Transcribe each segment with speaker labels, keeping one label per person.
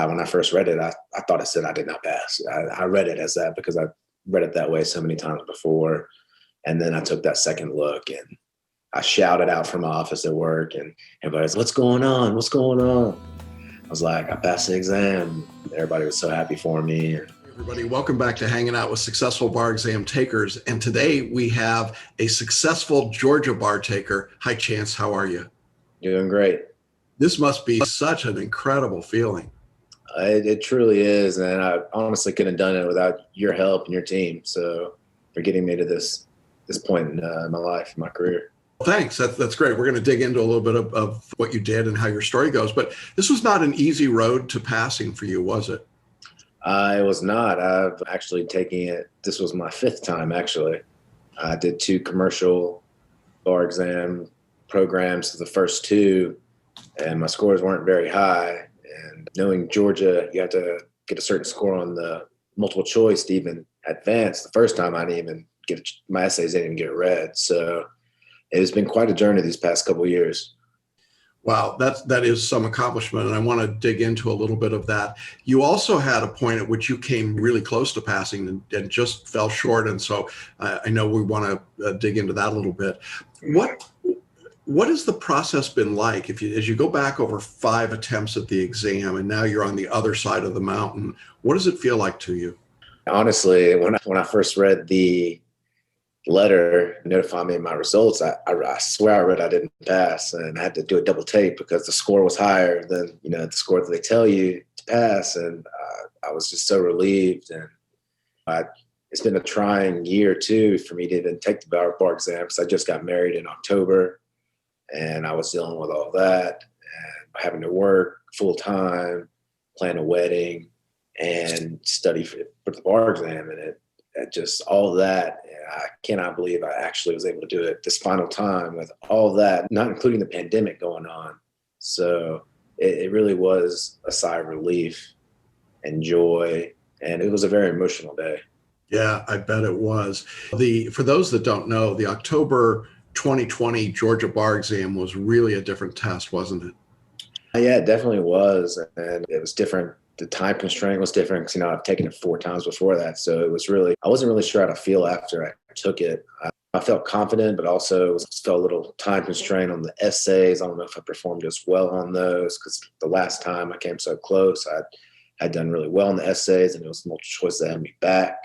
Speaker 1: when I first read it, I thought it said I did not pass. I read it as that because I read it that way so many times before. And then I took that second look and I shouted out from my office at work, and everybody's, "What's going on? What's going on?" I was like, "I passed the exam." Everybody was so happy for me.
Speaker 2: Everybody, welcome back to Hanging Out with Successful Bar Exam Takers. And today we have a successful Georgia bar taker. Hi, Chance. How are you?
Speaker 1: Doing great.
Speaker 2: This must be such an incredible feeling.
Speaker 1: It truly is. And I honestly couldn't have done it without your help and your team. So for getting me to this point in my life, my career.
Speaker 2: Thanks. That's great. We're going to dig into a little bit of what you did and how your story goes. But this was not an easy road to passing for you, was it?
Speaker 1: It was not. I've actually taken it. This was my fifth time, actually. I did 2 commercial bar exam programs, the first 2, and my scores weren't very high. And knowing Georgia, you have to get a certain score on the multiple choice to even advance. The first time I didn't even get my essays didn't even get read. So it has been quite a journey these past couple of years.
Speaker 2: Wow, that is some accomplishment, and I want to dig into a little bit of that. You also had a point at which you came really close to passing and just fell short, and so I know we want to dig into that a little bit. What has the process been like as you go back over 5 attempts at the exam, and now you're on the other side of the mountain? What does it feel like to you?
Speaker 1: Honestly, when I first read the letter notifying me of my results, I swear I read I didn't pass, and I had to do a double take because the score was higher than the score that they tell you to pass, and I was just so relieved. And it's been a trying year too for me to even take the bar exam because I just got married in October, and I was dealing with all that and having to work full time, plan a wedding, and study for the bar exam, and it just all that. I cannot believe I actually was able to do it this final time with all that, not including the pandemic going on. So it really was a sigh of relief and joy, and it was a very emotional day.
Speaker 2: Yeah, I bet it was. For those that don't know, the October 2020 Georgia bar exam was really a different test, wasn't it?
Speaker 1: Yeah, it definitely was, and it was different. The time constraint was different because, I've taken it 4 times before that. So it was I wasn't really sure how to feel after I took it. I felt confident, but also felt a little time constraint on the essays. I don't know if I performed as well on those because the last time I came so close, I had done really well on the essays, and it was multiple choice that had me back.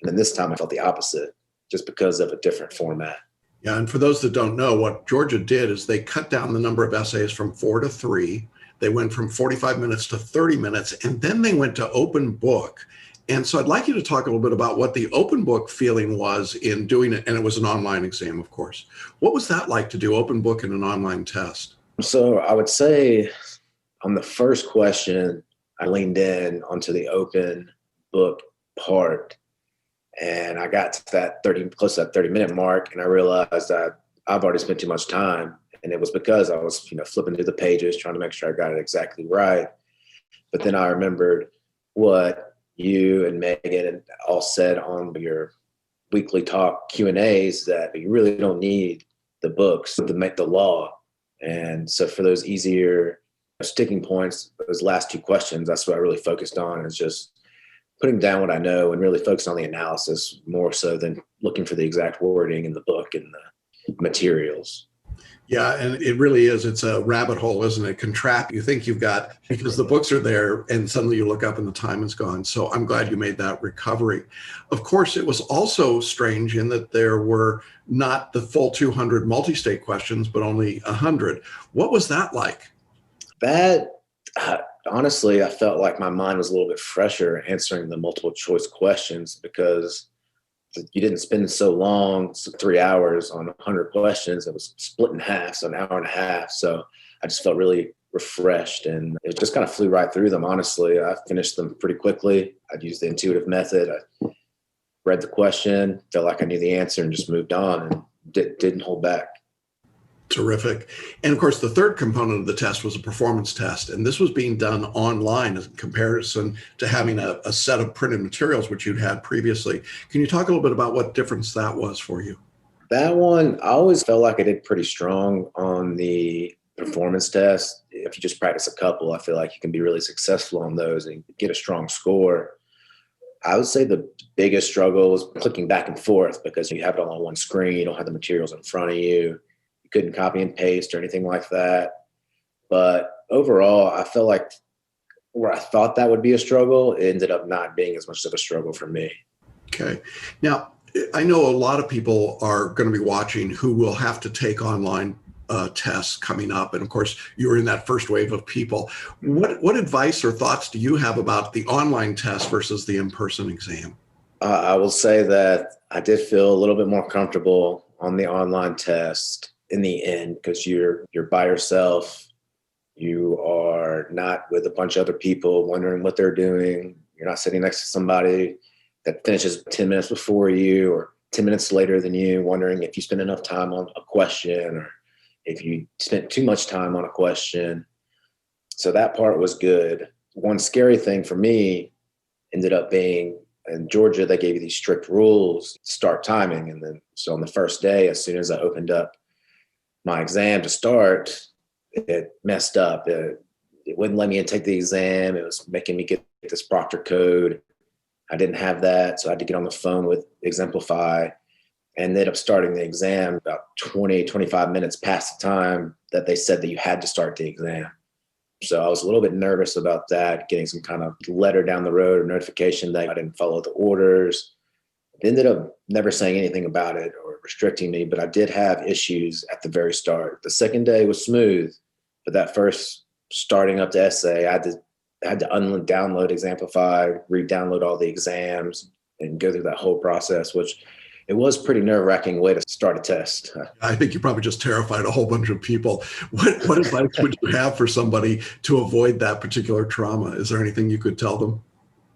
Speaker 1: And then this time I felt the opposite just because of a different format.
Speaker 2: Yeah, and for those that don't know, what Georgia did is they cut down the number of essays from 4 to 3. They went from 45 minutes to 30 minutes, and then they went to open book. And so I'd like you to talk a little bit about what the open book feeling was in doing it. And it was an online exam, of course. What was that like to do open book in an online test?
Speaker 1: So I would say on the first question, I leaned in onto the open book part, and I got to that close to that 30-minute mark, and I realized that I've already spent too much time. And it was because I was, flipping through the pages, trying to make sure I got it exactly right. But then I remembered what you and Megan all said on your weekly talk Q&As, that you really don't need the books to make the law. And so for those easier sticking points, those last 2 questions, that's what I really focused on, is just putting down what I know and really focused on the analysis more so than looking for the exact wording in the book and the materials.
Speaker 2: Yeah, and it really is. It's a rabbit hole, isn't it? You think you've got, because the books are there, and suddenly you look up and the time is gone. So I'm glad you made that recovery. Of course, it was also strange in that there were not the full 200 multi-state questions, but only 100. What was that like?
Speaker 1: That, honestly, I felt like my mind was a little bit fresher answering the multiple choice questions because you didn't spend so long, 3 hours on 100 questions. It was split in half, so an hour and a half. So I just felt really refreshed, and it just kind of flew right through them. Honestly, I finished them pretty quickly. I'd used the intuitive method. I read the question, felt like I knew the answer, and just moved on and didn't hold back.
Speaker 2: Terrific. And of course, the third component of the test was a performance test. And this was being done online in comparison to having a set of printed materials, which you'd had previously. Can you talk a little bit about what difference that was for you?
Speaker 1: That one, I always felt like I did pretty strong on the performance tests. If you just practice a couple, I feel like you can be really successful on those and get a strong score. I would say the biggest struggle was clicking back and forth because you have it all on one screen. You don't have the materials in front of you. You couldn't copy and paste or anything like that. But overall, I felt like where I thought that would be a struggle, it ended up not being as much of a struggle for me.
Speaker 2: Okay. Now, I know a lot of people are going to be watching who will have to take online tests coming up. And of course, you're in that first wave of people. What advice or thoughts do you have about the online test versus the in-person exam?
Speaker 1: I will say that I did feel a little bit more comfortable on the online test in the end because you're by yourself. You are not with a bunch of other people wondering what they're doing. You're not sitting next to somebody that finishes 10 minutes before you or 10 minutes later than you, wondering if you spent enough time on a question or if you spent too much time on a question. So that part was good. One scary thing for me ended up being in Georgia, they gave you these strict rules, start timing. And then, so on the first day, as soon as I opened up my exam to start, it messed up. It wouldn't let me take the exam. It was making me get this proctor code. I didn't have that, so I had to get on the phone with Exemplify and ended up starting the exam about 20, 25 minutes past the time that they said that you had to start the exam. So I was a little bit nervous about that, getting some kind of letter down the road or notification that I didn't follow the orders. They ended up never saying anything about it or restricting me, but I did have issues at the very start. The second day was smooth, but that first starting up the essay, I had to download Exemplify, re-download all the exams, and go through that whole process, which it was pretty nerve-wracking way to start a test.
Speaker 2: I think you probably just terrified a whole bunch of people. What advice would you have for somebody to avoid that particular trauma? Is there anything you could tell them?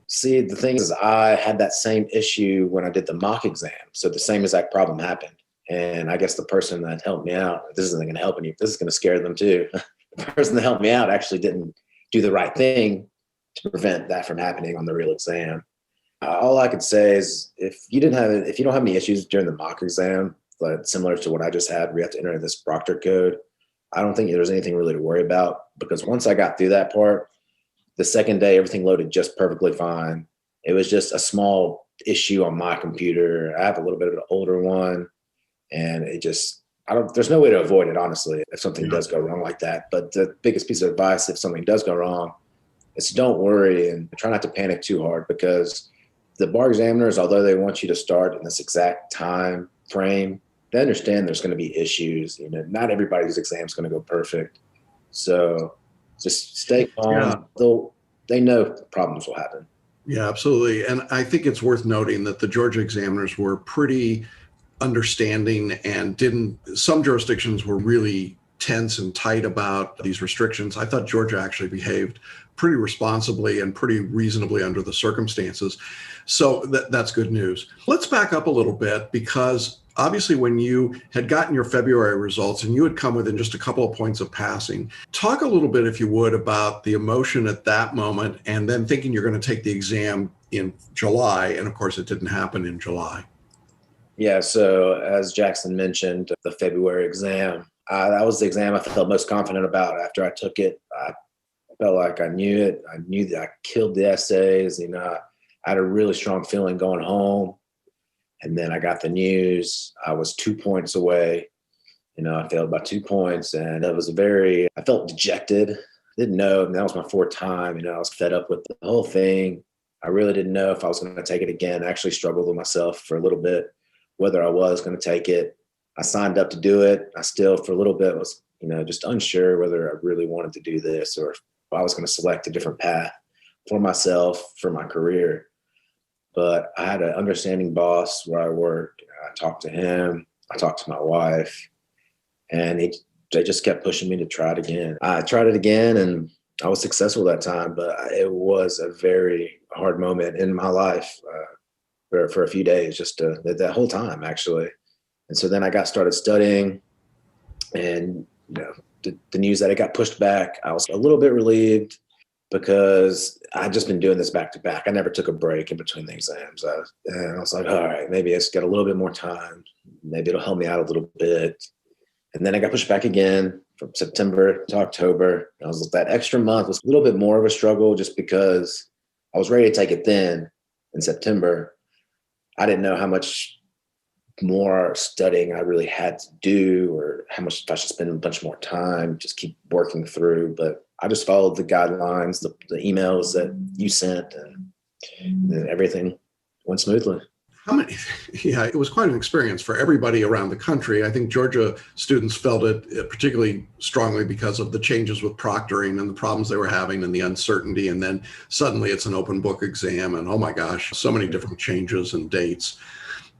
Speaker 1: See, the thing is, I had that same issue when I did the mock exam. So the same exact problem happened. And I guess the person that helped me out, this isn't going to help any, this is going to scare them too. The person that helped me out actually didn't do the right thing to prevent that from happening on the real exam. All I could say is if you don't have any issues during the mock exam, but similar to what I just had, we have to enter this proctor code, I don't think there's anything really to worry about because once I got through that part, the second day, everything loaded just perfectly fine. It was just a small issue on my computer. I have a little bit of an older one and there's no way to avoid it, honestly, if something does go wrong like that. But the biggest piece of advice, if something does go wrong, is don't worry and try not to panic too hard because the bar examiners, although they want you to start in this exact time frame, they understand there's going to be issues. Not everybody's exam is going to go perfect. So just stay calm. Yeah. They know problems will happen.
Speaker 2: Yeah, absolutely. And I think it's worth noting that the Georgia examiners were pretty understanding and some jurisdictions were really tense and tight about these restrictions. I thought Georgia actually behaved pretty responsibly and pretty reasonably under the circumstances. So that's good news. Let's back up a little bit because obviously when you had gotten your February results and you had come within just a couple of points of passing, talk a little bit, if you would, about the emotion at that moment and then thinking you're going to take the exam in July. And of course, it didn't happen in July.
Speaker 1: Yeah, so as Jackson mentioned, the February exam, that was the exam I felt most confident about. After I took it, I felt like I knew it. I knew that I killed the essays. I had a really strong feeling going home. And then I got the news. I was 2 points away. I failed by 2 points. And I felt dejected. Didn't know. And that was my fourth time. I was fed up with the whole thing. I really didn't know if I was going to take it again. I actually struggled with myself for a little bit, whether I was going to take it. I signed up to do it. I still, for a little bit, was, just unsure whether I really wanted to do this or if I was going to select a different path for myself, for my career. But I had an understanding boss where I worked. I talked to him. I talked to my wife. And they just kept pushing me to try it again. I tried it again, and I was successful that time. But it was a very hard moment in my life for a few days, just that whole time, actually. And so then I got started studying. And the news that it got pushed back, I was a little bit relieved because I'd just been doing this back to back. I never took a break in between the exams. And I was like, all right, maybe I just got a little bit more time. Maybe it'll help me out a little bit. And then I got pushed back again from September to October. That extra month was a little bit more of a struggle just because I was ready to take it then in September. I didn't know how much more studying I really had to do, or how much if I should spend a bunch more time, just keep working through. But I just followed the guidelines, the emails that you sent, and everything went smoothly.
Speaker 2: How many? Yeah, it was quite an experience for everybody around the country. I think Georgia students felt it particularly strongly because of the changes with proctoring and the problems they were having and the uncertainty. And then suddenly it's an open book exam, and oh my gosh, so many different changes and dates.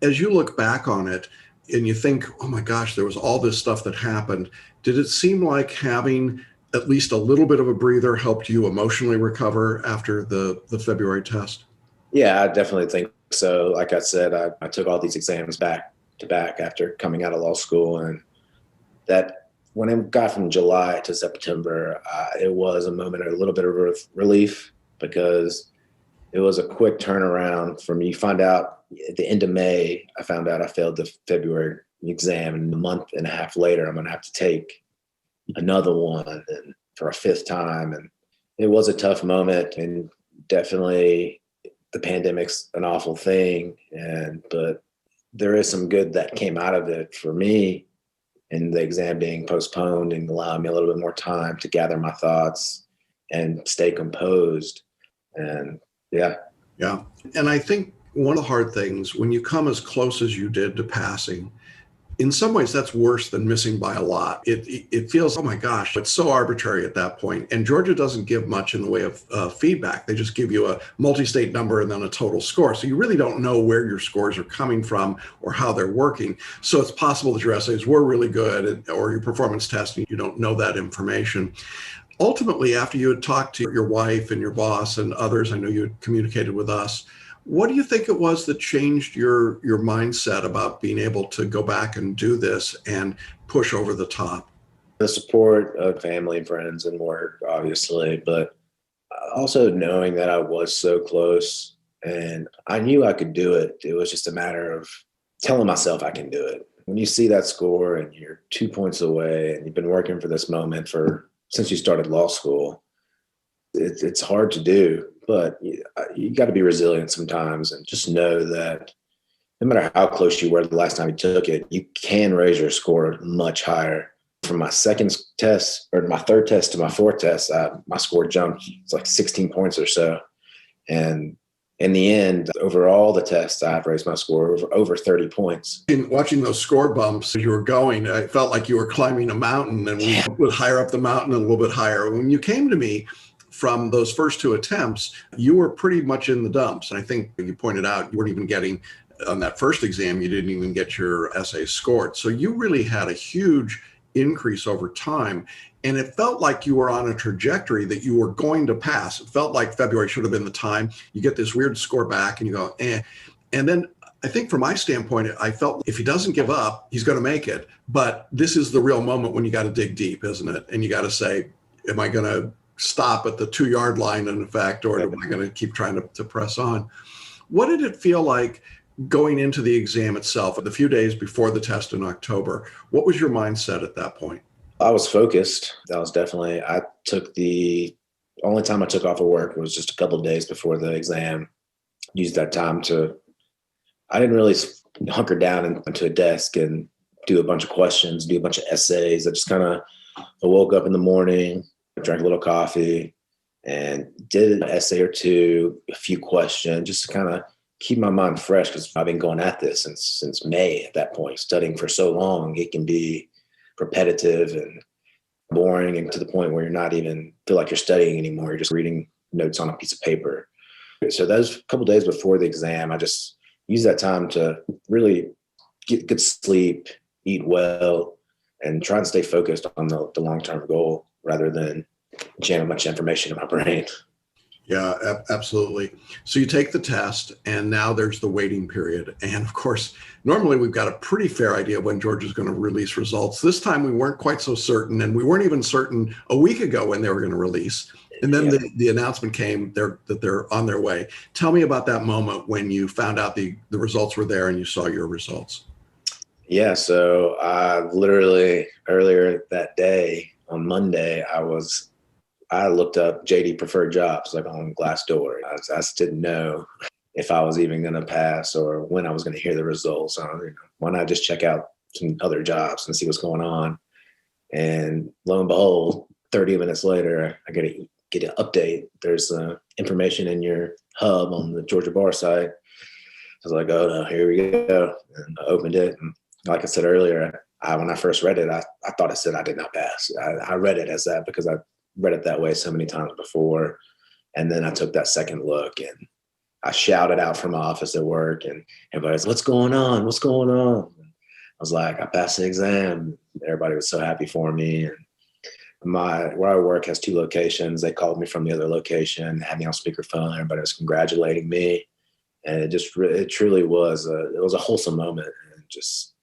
Speaker 2: As you look back on it and you think, oh my gosh, there was all this stuff that happened, did it seem like having at least a little bit of a breather helped you emotionally recover after the February test?
Speaker 1: Yeah, I definitely think so. Like I said, I took all these exams back to back after coming out of law school. And that when it got from July to September, it was a moment, a little bit of relief, because it was a quick turnaround from you find out at the end of May, I found out I failed the February exam, and a month and a half later, I'm going to have to take another one, and for a fifth time. And it was a tough moment, and definitely the pandemic's an awful thing. But there is some good that came out of it for me, and the exam being postponed and allowing me a little bit more time to gather my thoughts and stay composed. And yeah.
Speaker 2: And I think one of the hard things when you come as close as you did to passing, in some ways that's worse than missing by a lot. It feels, oh my gosh, it's so arbitrary at that point. And Georgia doesn't give much in the way of feedback. They just give you a multi-state number and then a total score. So you really don't know where your scores are coming from or how they're working. So it's possible that your essays were really good, or your performance testing, you don't know that information. Ultimately, after you had talked to your wife and your boss and others, I know you had communicated with us, what do you think it was that changed your mindset about being able to go back and do this and push over the top?
Speaker 1: The support of family and friends and work, obviously, but also knowing that I was so close and I knew I could do it. It was just a matter of telling myself I can do it. When you see that score and you're 2 points away and you've been working for this moment since you started law school, it's hard to do, but you got to be resilient sometimes, and just know that no matter how close you were the last time you took it, you can raise your score much higher. From my second test, or my third test to my fourth test, my score jumped. It's like 16 points or so. And in the end, over all the tests, I've raised my score over 30 points.
Speaker 2: In watching those score bumps as you were going, I felt like you were climbing a mountain, and we would higher up the mountain and a little bit higher. When you came to me from those first two attempts, you were pretty much in the dumps. And I think you pointed out you weren't even getting, on that first exam, you didn't even get your essay scored. So you really had a huge increase over time. And it felt like you were on a trajectory that you were going to pass. It felt like February should have been the time. You get this weird score back and you go, eh. And then I think from my standpoint, I felt if he doesn't give up, he's going to make it. But this is the real moment when you got to dig deep, isn't it? And you got to say, am I going to stop at the 2-yard line in effect, or am I going to keep trying to press on? What did it feel like going into the exam itself, the few days before the test in October? What was your mindset at that point?
Speaker 1: I was focused. I took the only time I took off of work was just a couple of days before the exam. Used that time I didn't really hunker down into a desk and do a bunch of questions, do a bunch of essays. I woke up in the morning, drank a little coffee, and did an essay or two, a few questions, just to kind of keep my mind fresh, because I've been going at this since May at that point. Studying for so long, it can be repetitive and boring, and to the point where you're not even feel like you're studying anymore. You're just reading notes on a piece of paper. So those couple days before the exam, I just used that time to really get good sleep, eat well, and try and stay focused on the long-term goal rather than jam a bunch of information in my brain.
Speaker 2: Yeah, absolutely. So you take the test, and now there's the waiting period. And of course, normally we've got a pretty fair idea when Georgia's going to release results. This time we weren't quite so certain, and we weren't even certain a week ago when they were going to release. And then the announcement came that they're on their way. Tell me about that moment when you found out the results were there and you saw your results.
Speaker 1: Yeah, so I literally earlier that day on Monday, I looked up JD preferred jobs like on Glassdoor. I just didn't know if I was even going to pass or when I was going to hear the results. Why not just check out some other jobs and see what's going on? And lo and behold, 30 minutes later, I get an update. There's information in your hub on the Georgia Bar site. I was like, oh no, here we go. And I opened it. And like I said earlier, when I first read it, I thought it said I did not pass. I read it as that because I read it that way so many times before. And then I took that second look and I shouted out from my office at work and everybody's, what's going on? What's going on? And I was like, I passed the exam. Everybody was so happy for me. And where I work has 2 locations. They called me from the other location, had me on speakerphone. Everybody was congratulating me. And it truly was it was a wholesome moment. And just,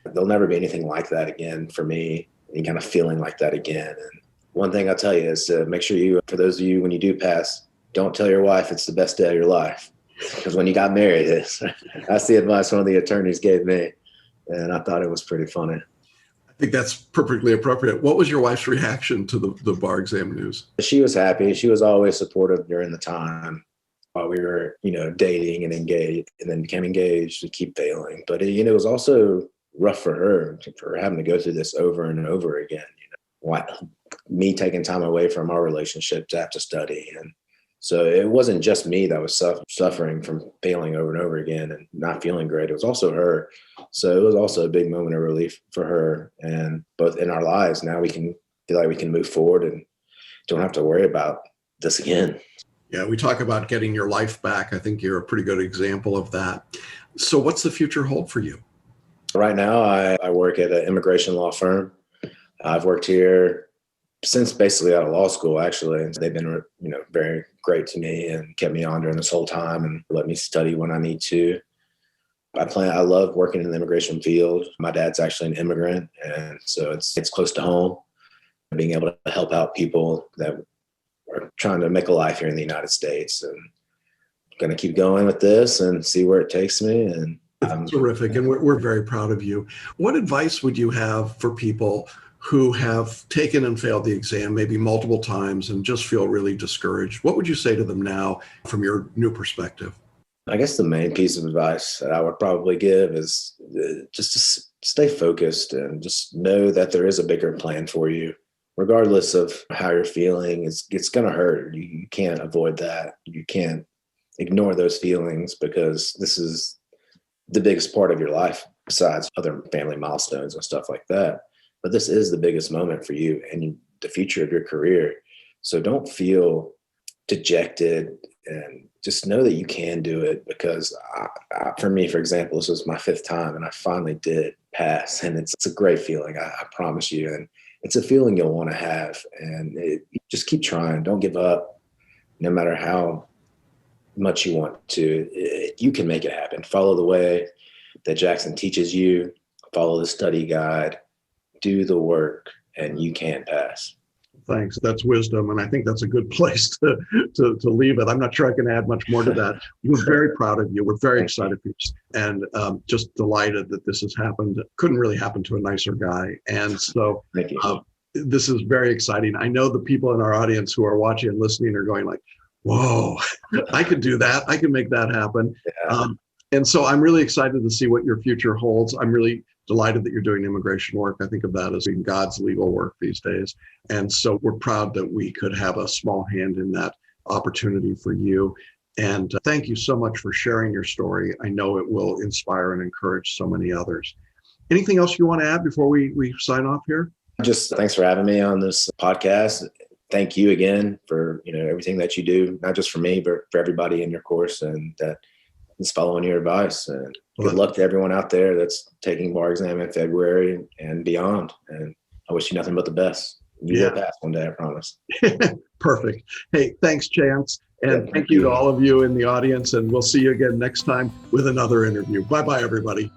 Speaker 1: there'll never be anything like that again for me, any kind of feeling like that again. And one thing I'll tell you is to make sure for those of you, when you do pass, don't tell your wife it's the best day of your life. Because when you got married, that's the advice one of the attorneys gave me. And I thought it was pretty funny.
Speaker 2: I think that's perfectly appropriate. What was your wife's reaction to the bar exam news?
Speaker 1: She was happy. She was always supportive during the time while we were, dating and engaged, and then became engaged to keep failing. But it was also rough for her for having to go through this over and over again. Me taking time away from our relationship to have to study. And so it wasn't just me that was suffering from failing over and over again and not feeling great. It was also her. So it was also a big moment of relief for her. And both in our lives, now we can feel like we can move forward and don't have to worry about this again.
Speaker 2: Yeah, we talk about getting your life back. I think you're a pretty good example of that. So what's the future hold for you?
Speaker 1: Right now, I work at an immigration law firm. I've worked here since basically out of law school, actually. They've been, very great to me and kept me on during this whole time and let me study when I need to. I love working in the immigration field. My dad's actually an immigrant, and so it's close to home. Being able to help out people that are trying to make a life here in the United States, and I'm going to keep going with this and see where it takes me. And
Speaker 2: terrific. And we're very proud of you. What advice would you have for people who have taken and failed the exam maybe multiple times and just feel really discouraged? What would you say to them now from your new perspective?
Speaker 1: I guess the main piece of advice that I would probably give is just to stay focused and just know that there is a bigger plan for you. Regardless of how you're feeling, it's going to hurt. You can't avoid that. You can't ignore those feelings because this is the biggest part of your life besides other family milestones and stuff like that. But this is the biggest moment for you and the future of your career. So don't feel dejected and just know that you can do it because for me, for example, this was my 5th time and I finally did pass, and it's a great feeling. I promise you. And it's a feeling you'll want to have, and just keep trying. Don't give up no matter how much you want to. You can make it happen. Follow the way that Jackson teaches you, follow the study guide, do the work, and you can pass.
Speaker 2: Thanks. That's wisdom. And I think that's a good place to leave it. I'm not sure I can add much more to that. We're very proud of you. We're very excited for you and just delighted that this has happened. Couldn't really happen to a nicer guy. And so this is very exciting. I know the people in our audience who are watching and listening are going like, whoa, I could do that. I can make that happen. Yeah. And so I'm really excited to see what your future holds. I'm really delighted that you're doing immigration work. I think of that as being God's legal work these days. And so we're proud that we could have a small hand in that opportunity for you. And thank you so much for sharing your story. I know it will inspire and encourage so many others. Anything else you want to add before we sign off here?
Speaker 1: Just thanks for having me on this podcast. Thank you again for everything that you do, not just for me, but for everybody in your course and that is following your advice. And good luck to everyone out there that's taking bar exam in February and beyond. And I wish you nothing but the best. You will pass one day, I promise.
Speaker 2: Perfect. Hey, thanks, Chance. And thank you to all of you in the audience. And we'll see you again next time with another interview. Bye-bye, everybody.